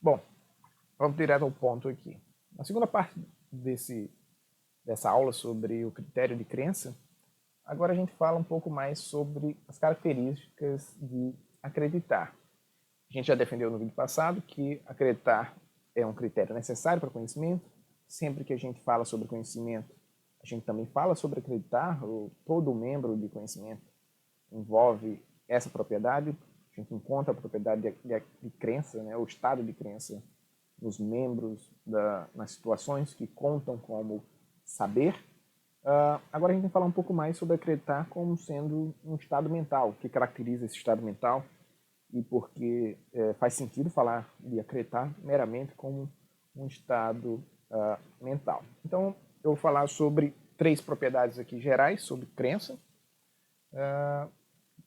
Bom, vamos direto ao ponto aqui. Na segunda parte dessa aula sobre o critério de crença, agora a gente fala um pouco mais sobre as características de acreditar. A gente já defendeu no vídeo passado que acreditar é um critério necessário para o conhecimento. Sempre que a gente fala sobre conhecimento, a gente também fala sobre acreditar. Todo membro de conhecimento envolve essa propriedade. A gente encontra a propriedade de crença, né, o estado de crença nos membros, nas situações que contam como saber. Agora a gente vai falar um pouco mais sobre acreditar como sendo um estado mental, o que caracteriza esse estado mental e porque faz sentido falar de acreditar meramente como um estado mental. Então, eu vou falar sobre 3 propriedades aqui gerais sobre crença,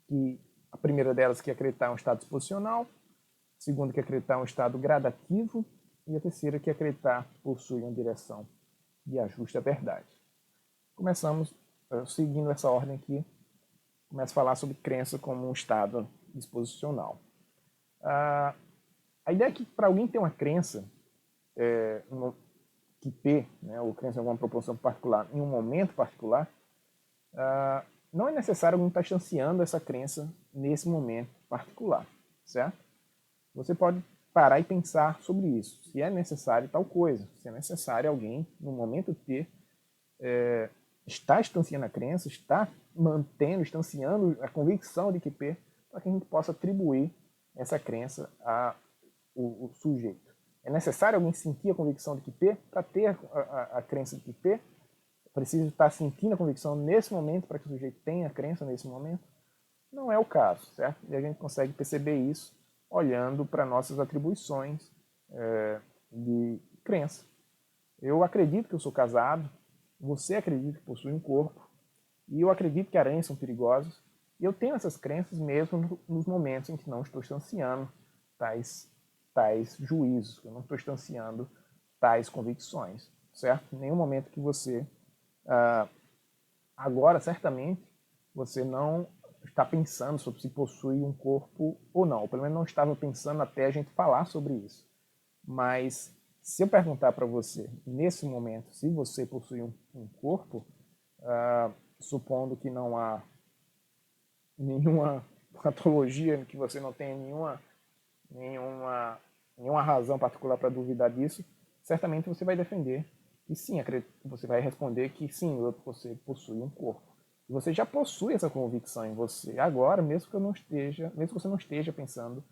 que a primeira delas que acreditar é um estado disposicional, a segunda que acreditar é um estado gradativo e a terceira que acreditar possui uma direção de ajuste à verdade. Começamos seguindo essa ordem aqui, começo a falar sobre crença como um estado disposicional. A ideia é que para alguém ter uma crença, que P, né, ou crença em alguma proporção particular, em um momento particular, não é necessário alguém estar instanciando essa crença nesse momento particular, certo? Você pode parar e pensar sobre isso, se é necessário tal coisa, se é necessário alguém, no momento T, está instanciando a crença, está instanciando a convicção de que P, para que a gente possa atribuir essa crença ao sujeito. É necessário alguém sentir a convicção de que P para ter a crença de que P? Preciso estar sentindo a convicção nesse momento para que o sujeito tenha a crença nesse momento? Não é o caso, certo? E a gente consegue perceber isso olhando para nossas atribuições de crença. Eu acredito que eu sou casado, você acredita que possui um corpo, e eu acredito que aranhas são perigosas, e eu tenho essas crenças mesmo nos momentos em que não estou instanciando tais juízos, eu não estou instanciando tais convicções, certo? Em nenhum momento que você, agora certamente, você não está pensando sobre se possui um corpo ou não, ou pelo menos não estava pensando até a gente falar sobre isso. Mas se eu perguntar para você, nesse momento, se você possui um corpo, supondo que não há nenhuma patologia, que você não tenha nenhuma razão particular para duvidar disso, certamente você vai defender que sim, você vai responder que sim, você possui um corpo. E você já possui essa convicção em você agora, mesmo que você não esteja pensando,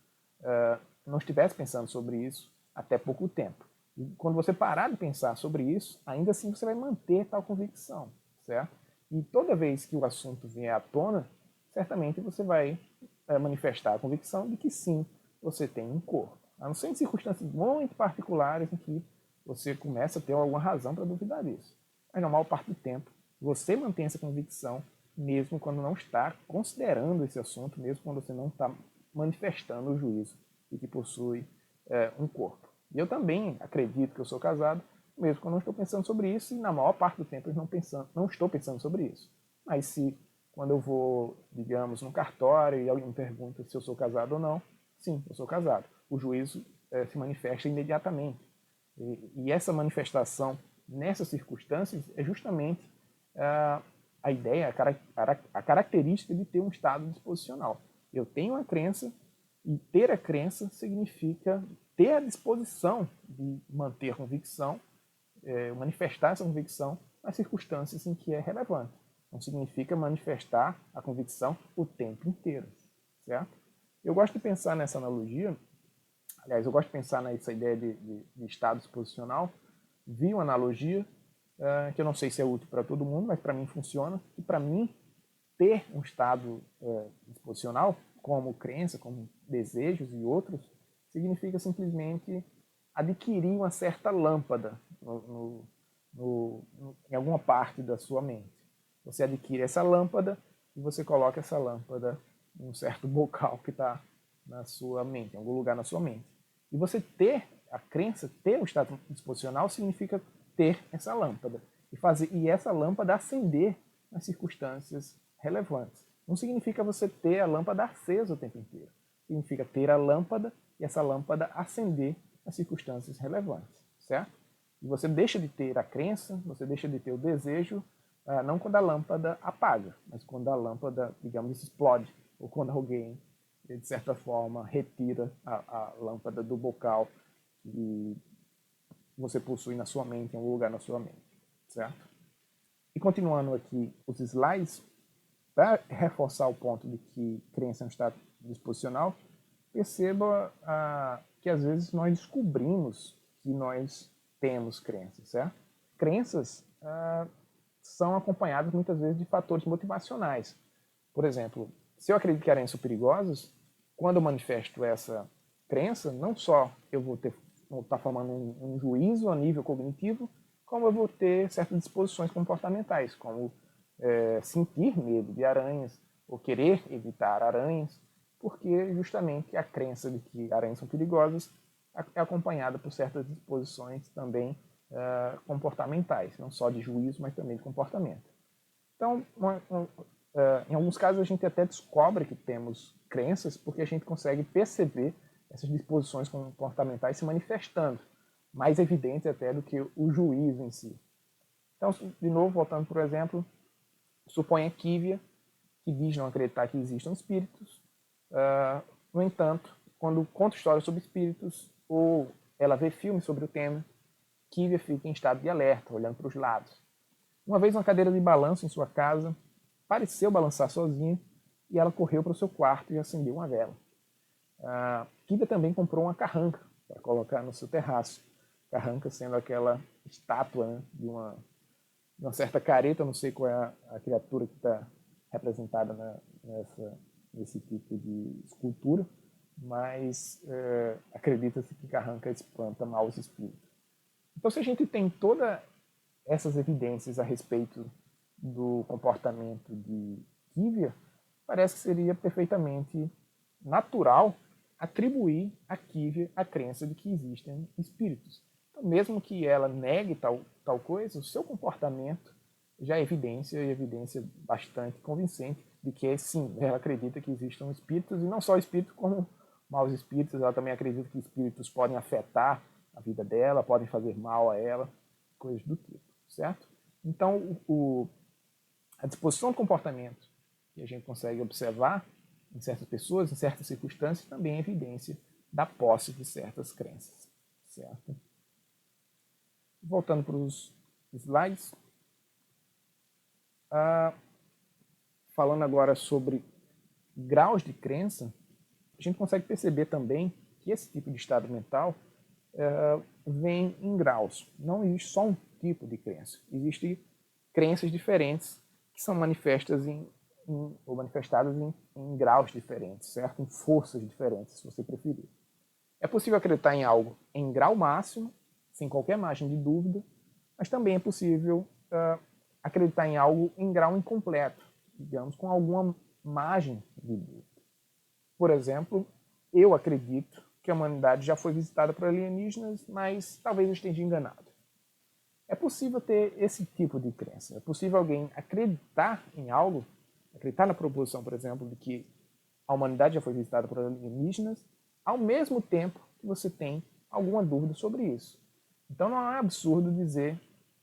não estivesse pensando sobre isso até pouco tempo. E quando você parar de pensar sobre isso, ainda assim você vai manter tal convicção, certo? E toda vez que o assunto vier à tona, certamente você vai manifestar a convicção de que sim, você tem um corpo. A não ser em circunstâncias muito particulares em que você começa a ter alguma razão para duvidar disso. Mas na maior parte do tempo, você mantém essa convicção mesmo quando não está considerando esse assunto, mesmo quando você não está manifestando o juízo de que possui um corpo. E eu também acredito que eu sou casado, mesmo quando não estou pensando sobre isso, e na maior parte do tempo eu não estou pensando sobre isso. Mas se quando eu vou, digamos, num cartório e alguém me pergunta se eu sou casado ou não, sim, eu sou casado. O juízo se manifesta imediatamente. E essa manifestação nessas circunstâncias é justamente a ideia, a característica de ter um estado disposicional. Eu tenho a crença e ter a crença significa ter a disposição de manter a convicção, manifestar essa convicção nas circunstâncias em que é relevante. Não significa manifestar a convicção o tempo inteiro, certo? Eu gosto de pensar nessa analogia, aliás, eu gosto de pensar nessa ideia de estado disposicional. Vi uma analogia que eu não sei se é útil para todo mundo, mas para mim funciona. E para mim, ter um estado disposicional, como crença, como desejos e outros, significa simplesmente adquirir uma certa lâmpada em alguma parte da sua mente. Você adquire essa lâmpada e você coloca essa lâmpada em um certo bocal que está na sua mente, em algum lugar na sua mente. E você ter a crença, ter um estado disposicional, significa ter essa lâmpada e essa lâmpada acender nas circunstâncias relevantes. Não significa você ter a lâmpada acesa o tempo inteiro. Significa ter a lâmpada e essa lâmpada acender nas circunstâncias relevantes, certo? E você deixa de ter a crença, você deixa de ter o desejo, não quando a lâmpada apaga, mas quando a lâmpada, digamos, explode, ou quando alguém, de certa forma, retira a lâmpada do bocal que você possui na sua mente, em algum lugar na sua mente, certo? E continuando aqui os slides, para reforçar o ponto de que crença é um estado disposicional, perceba que às vezes nós descobrimos que nós temos crenças, certo? Crenças são acompanhadas muitas vezes de fatores motivacionais. Por exemplo, se eu acredito que aranhas são perigosas, quando eu manifesto essa crença, não só eu vou estar formando um juízo a nível cognitivo, como eu vou ter certas disposições comportamentais, como sentir medo de aranhas ou querer evitar aranhas, porque justamente a crença de que aranhas são perigosas é acompanhada por certas disposições também comportamentais, não só de juízo, mas também de comportamento. Então, em alguns casos a gente até descobre que temos crenças porque a gente consegue perceber essas disposições comportamentais se manifestando, mais evidente até do que o juízo em si. Então, de novo, voltando por exemplo, suponha Kívia, que diz não acreditar que existam espíritos. No entanto, quando conta histórias sobre espíritos ou ela vê filmes sobre o tema, Kívia fica em estado de alerta, olhando para os lados. Uma vez uma cadeira de balanço em sua casa pareceu balançar sozinha e ela correu para o seu quarto e acendeu uma vela. Kívia também comprou uma carranca para colocar no seu terraço. Carranca sendo aquela estátua, né, de uma certa careta, não sei qual é a criatura que está representada nesse tipo de escultura, mas acredita-se que carranca espanta maus espíritos. Então, se a gente tem todas essas evidências a respeito do comportamento de Kívia, parece que seria perfeitamente natural atribuir a Kívia a crença de que existem espíritos. Então, mesmo que ela negue tal coisa, o seu comportamento já é evidência, e evidência bastante convincente de que, sim, ela acredita que existam espíritos, e não só espíritos, como maus espíritos. Ela também acredita que espíritos podem afetar a vida dela, podem fazer mal a ela, coisas do tipo, certo? Então, a disposição do comportamento que a gente consegue observar em certas pessoas, em certas circunstâncias, também é evidência da posse de certas crenças, certo? Voltando para os slides, falando agora sobre graus de crença, a gente consegue perceber também que esse tipo de estado mental vem em graus. Não existe só um tipo de crença. Existem crenças diferentes que são manifestas ou manifestadas em graus diferentes, certo? Em forças diferentes, se você preferir. É possível acreditar em algo em grau máximo, sem qualquer margem de dúvida, mas também é possível acreditar em algo em grau incompleto, digamos, com alguma margem de dúvida. Por exemplo, eu acredito que a humanidade já foi visitada por alienígenas, mas talvez eu esteja enganado. É possível ter esse tipo de crença. É possível alguém acreditar em algo, acreditar na proposição, por exemplo, de que a humanidade já foi visitada por alienígenas, ao mesmo tempo que você tem alguma dúvida sobre isso. Então não é absurdo dizer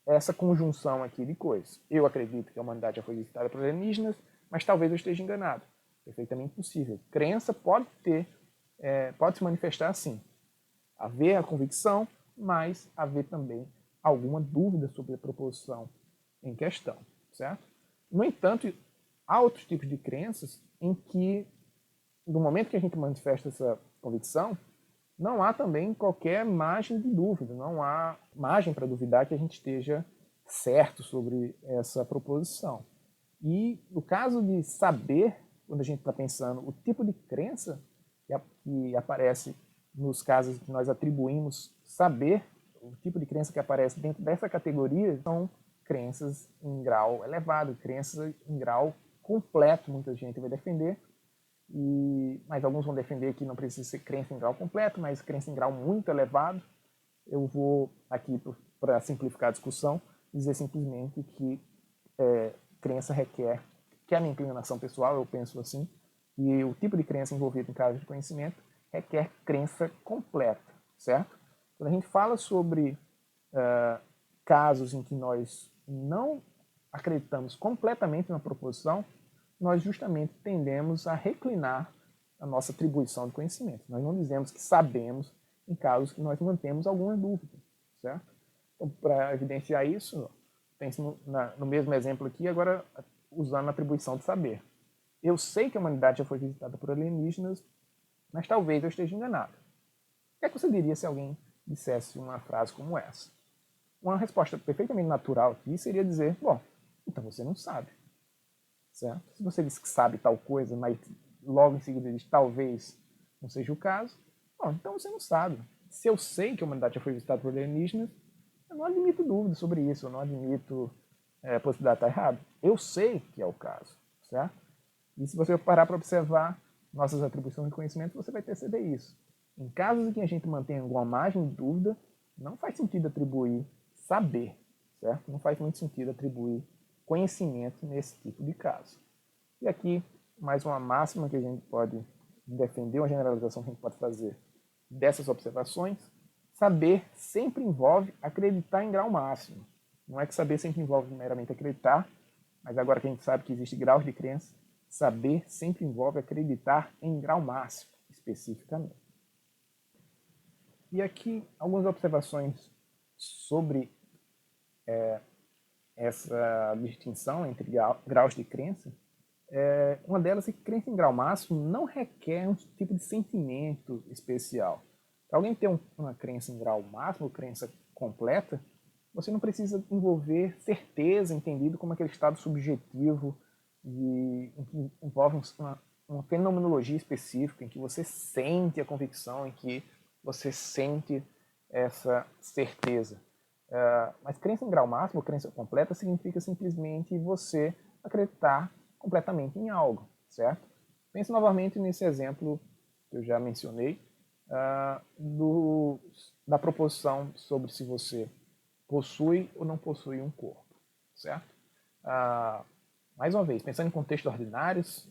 essa conjunção aqui de coisas. Eu acredito que a humanidade já foi visitada por alienígenas, mas talvez eu esteja enganado. Perfeitamente possível. Crença pode se manifestar assim. Haver a convicção, mas haver também alguma dúvida sobre a proposição em questão, certo? No entanto, há outros tipos de crenças em que, no momento que a gente manifesta essa convicção, não há também qualquer margem de dúvida, não há margem para duvidar que a gente esteja certo sobre essa proposição. E no caso de saber, quando a gente está pensando o tipo de crença que aparece nos casos que nós atribuímos saber, o tipo de crença que aparece dentro dessa categoria são crenças em grau elevado, crenças em grau completo, muita gente vai defender, mas alguns vão defender que não precisa ser crença em grau completo, mas crença em grau muito elevado. Eu vou aqui, para simplificar a discussão, dizer simplesmente que crença requer, que é a minha inclinação pessoal, eu penso assim, e o tipo de crença envolvido em casos de conhecimento requer crença completa, certo? Quando a gente fala sobre casos em que nós não acreditamos completamente na proposição, nós justamente tendemos a reclinar a nossa atribuição de conhecimento. Nós não dizemos que sabemos em casos que nós mantemos alguma dúvida, certo? Então, para evidenciar isso, pense no mesmo exemplo aqui, agora usando a atribuição de saber. Eu sei que a humanidade já foi visitada por alienígenas, mas talvez eu esteja enganado. O que é que você diria se alguém dissesse uma frase como essa? Uma resposta perfeitamente natural aqui seria dizer, bom, então você não sabe. Certo? Se você diz que sabe tal coisa, mas logo em seguida diz talvez não seja o caso, bom, então você não sabe. Se eu sei que a humanidade já foi visitada por alienígenas, eu não admito dúvida sobre isso, eu não admito a possibilidade de estar errado. Eu sei que é o caso, certo? E se você parar para observar nossas atribuições de conhecimento, você vai perceber isso. Em casos em que a gente mantém alguma margem de dúvida, não faz sentido atribuir saber, certo? Não faz muito sentido atribuir conhecimento nesse tipo de caso. E aqui, mais uma máxima que a gente pode defender, uma generalização que a gente pode fazer dessas observações. Saber sempre envolve acreditar em grau máximo. Não é que saber sempre envolve meramente acreditar, mas agora que a gente sabe que existe graus de crença, saber sempre envolve acreditar em grau máximo, especificamente. E aqui, algumas observações sobre essa distinção entre graus de crença. Uma delas é que crença em grau máximo não requer um tipo de sentimento especial. Para alguém ter uma crença em grau máximo, crença completa, você não precisa envolver certeza, entendido como aquele estado subjetivo em que envolve uma fenomenologia específica, em que você sente a convicção, em que você sente essa certeza. Mas crença em grau máximo, crença completa, significa simplesmente você acreditar completamente em algo, certo? Pense novamente nesse exemplo que eu já mencionei, da proposição sobre se você possui ou não possui um corpo, certo? Mais uma vez, pensando em contextos ordinários,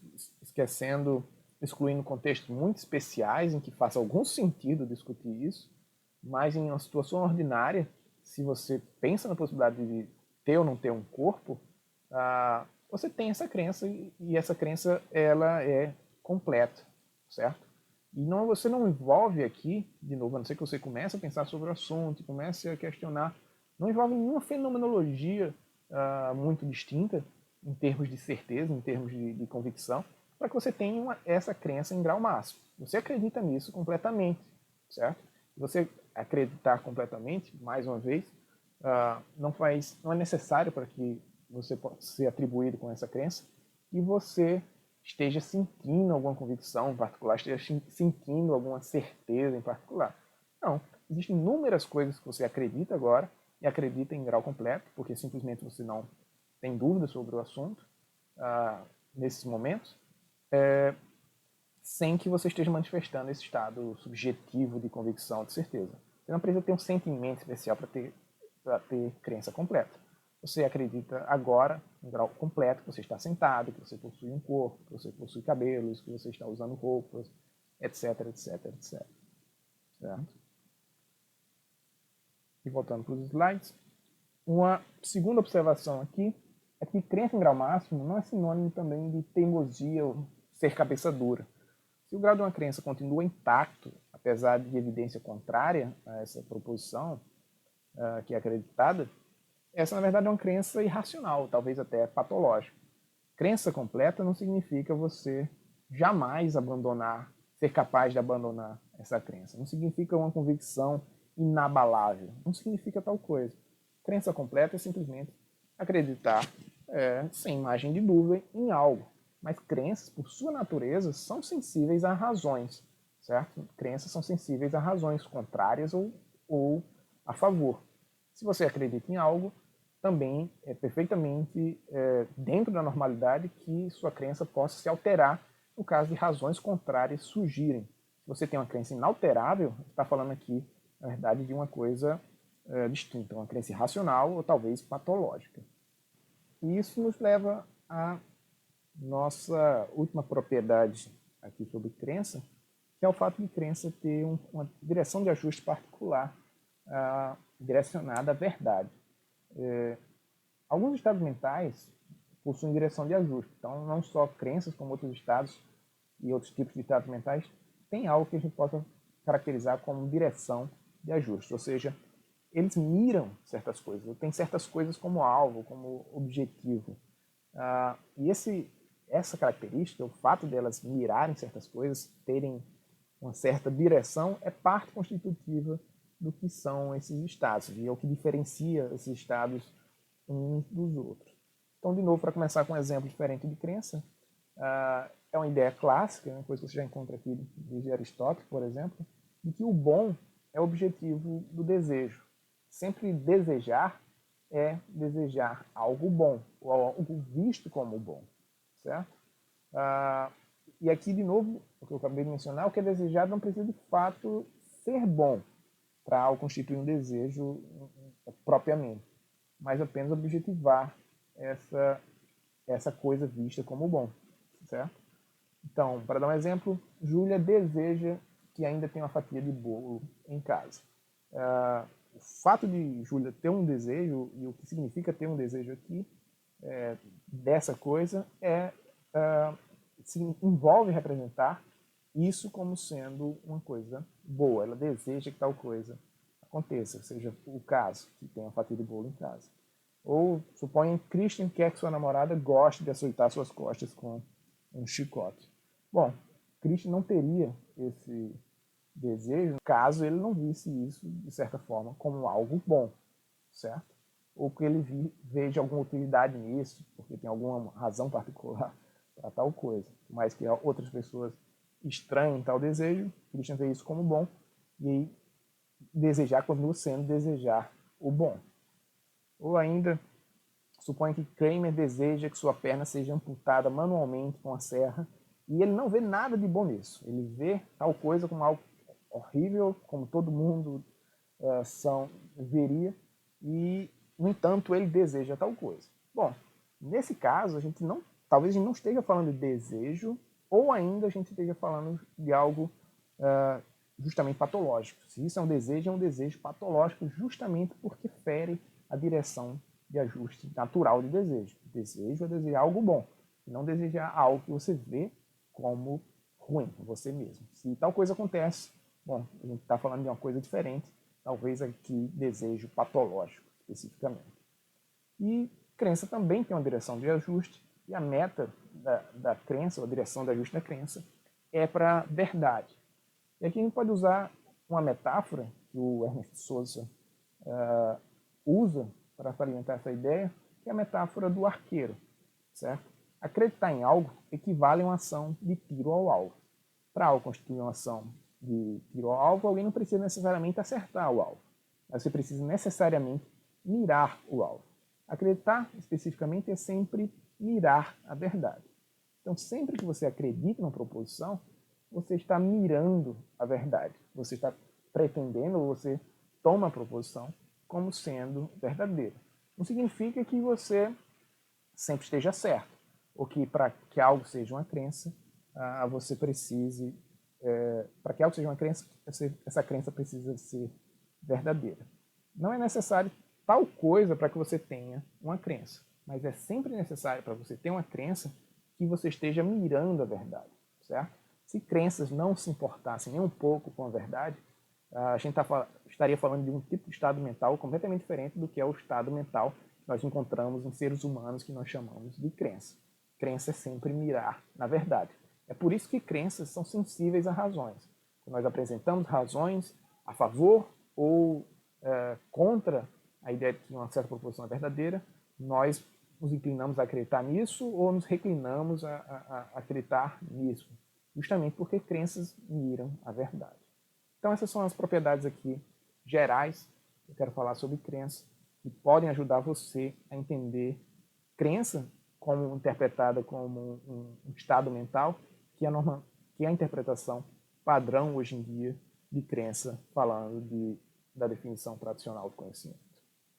excluindo contextos muito especiais em que faça algum sentido discutir isso, mas em uma situação ordinária, se você pensa na possibilidade de ter ou não ter um corpo, você tem essa crença e essa crença ela é completa, certo? E você não envolve aqui, de novo, a não ser que você comece a pensar sobre o assunto, comece a questionar, não envolve nenhuma fenomenologia muito distinta em termos de certeza, em termos de convicção, para que você tenha essa crença em grau máximo. Você acredita nisso completamente, certo? Você acreditar completamente, mais uma vez, não é necessário para que você possa ser atribuído com essa crença e você esteja sentindo alguma convicção em particular, esteja sentindo alguma certeza em particular. Não, existem inúmeras coisas que você acredita agora e acredita em grau completo, porque simplesmente você não tem dúvida sobre o assunto nesses momentos, sem que você esteja manifestando esse estado subjetivo de convicção, de certeza. Você não precisa ter um sentimento especial para ter crença completa. Você acredita agora, em grau completo, que você está sentado, que você possui um corpo, que você possui cabelos, que você está usando roupas, etc, etc, etc. Certo? E voltando para os slides, uma segunda observação aqui é que crença em grau máximo não é sinônimo também de teimosia ou ser cabeça dura. Se o grau de uma crença continua intacto, apesar de evidência contrária a essa proposição que é acreditada, essa na verdade é uma crença irracional, talvez até patológica. Crença completa não significa você jamais abandonar, ser capaz de abandonar essa crença. Não significa uma convicção inabalável. Não significa tal coisa. Crença completa é simplesmente acreditar sem margem de dúvida em algo. Mas crenças, por sua natureza, são sensíveis a razões, certo? Crenças são sensíveis a razões contrárias ou a favor. Se você acredita em algo, também é perfeitamente dentro da normalidade que sua crença possa se alterar no caso de razões contrárias surgirem. Se você tem uma crença inalterável, está falando aqui, na verdade, de uma coisa distinta, uma crença irracional ou talvez patológica. E isso nos leva à nossa última propriedade aqui sobre crença, que é o fato de crença ter uma direção de ajuste particular direcionada à verdade. Alguns estados mentais possuem direção de ajuste. Então, não só crenças, como outros estados e outros tipos de estados mentais, tem algo que a gente possa caracterizar como direção de ajuste. Ou seja, eles miram certas coisas, tem certas coisas como alvo, como objetivo. E essa característica, o fato delas mirarem certas coisas, terem uma certa direção, é parte constitutiva do que são esses estados, e é o que diferencia esses estados uns dos outros. Então, de novo, para começar com um exemplo diferente de crença, é uma ideia clássica, uma coisa que você já encontra aqui de Aristóteles, por exemplo, de que o bom é o objetivo do desejo. Sempre desejar é desejar algo bom, ou algo visto como bom, certo? E aqui, de novo, o que eu acabei de mencionar, o que é desejado não precisa de fato ser bom para constituir um desejo propriamente, mas apenas objetivar essa coisa vista como bom, certo? Então, para dar um exemplo, Júlia deseja que ainda tenha uma fatia de bolo em casa. O fato de Júlia ter um desejo, e o que significa ter um desejo aqui, dessa coisa, se envolve representar isso como sendo uma coisa boa. Ela deseja que tal coisa aconteça, seja o caso, que tenha uma fatia de bolo em casa. Ou suponha que Christian quer que sua namorada goste de açoitar suas costas com um chicote. Bom, Christian não teria esse desejo caso ele não visse isso, de certa forma, como algo bom, certo? Ou que ele veja alguma utilidade nisso, porque tem alguma razão particular para tal coisa. Mas que outras pessoas estranhem tal desejo, Christian vê isso como bom, e aí desejar continua sendo desejar o bom. Ou ainda, suponha que Kramer deseja que sua perna seja amputada manualmente com a serra, e ele não vê nada de bom nisso. Ele vê tal coisa como algo horrível, como todo mundo veria, e, no entanto, ele deseja tal coisa. Bom, nesse caso, talvez a gente não esteja falando de desejo, ou ainda a gente esteja falando de algo justamente patológico. Se isso é um desejo patológico justamente porque fere a direção de ajuste natural de desejo. Desejo é desejar algo bom, não desejar algo que você vê como ruim, você mesmo. Se tal coisa acontece, bom, a gente está falando de uma coisa diferente, talvez aqui desejo patológico, especificamente. E crença também tem uma direção de ajuste, e a meta da crença, ou a direção de ajuste da crença, é para a verdade. E aqui a gente pode usar uma metáfora que o Ernest Souza usa para salientar essa ideia, que é a metáfora do arqueiro, certo? Acreditar em algo equivale a uma ação de tiro ao alvo. Para algo constituir uma ação de tiro ao alvo, alguém não precisa necessariamente acertar o alvo, mas você precisa necessariamente mirar o alvo. Acreditar, especificamente, é sempre mirar a verdade. Então, sempre que você acredita numa proposição, você está mirando a verdade. Você está pretendendo, ou você toma a proposição como sendo verdadeira. Não significa que você sempre esteja certo, ou que para que algo seja uma crença, você precise, para que algo seja uma crença, essa crença precisa ser verdadeira. Não é necessário tal coisa para que você tenha uma crença, mas é sempre necessário para você ter uma crença que você esteja mirando a verdade, certo? Se crenças não se importassem nem um pouco com a verdade, a gente estaria falando de um tipo de estado mental completamente diferente do que é o estado mental que nós encontramos em seres humanos que nós chamamos de crença. Crença é sempre mirar na verdade. É por isso que crenças são sensíveis a razões. Quando nós apresentamos razões a favor ou contra a ideia de que uma certa proposição é verdadeira, nós nos inclinamos a acreditar nisso ou nos reclinamos a acreditar nisso, justamente porque crenças miram a verdade. Então essas são as propriedades aqui gerais que eu quero falar sobre crença, que podem ajudar você a entender crença como interpretada como um estado mental, que é a interpretação padrão hoje em dia de crença, falando da definição tradicional do conhecimento.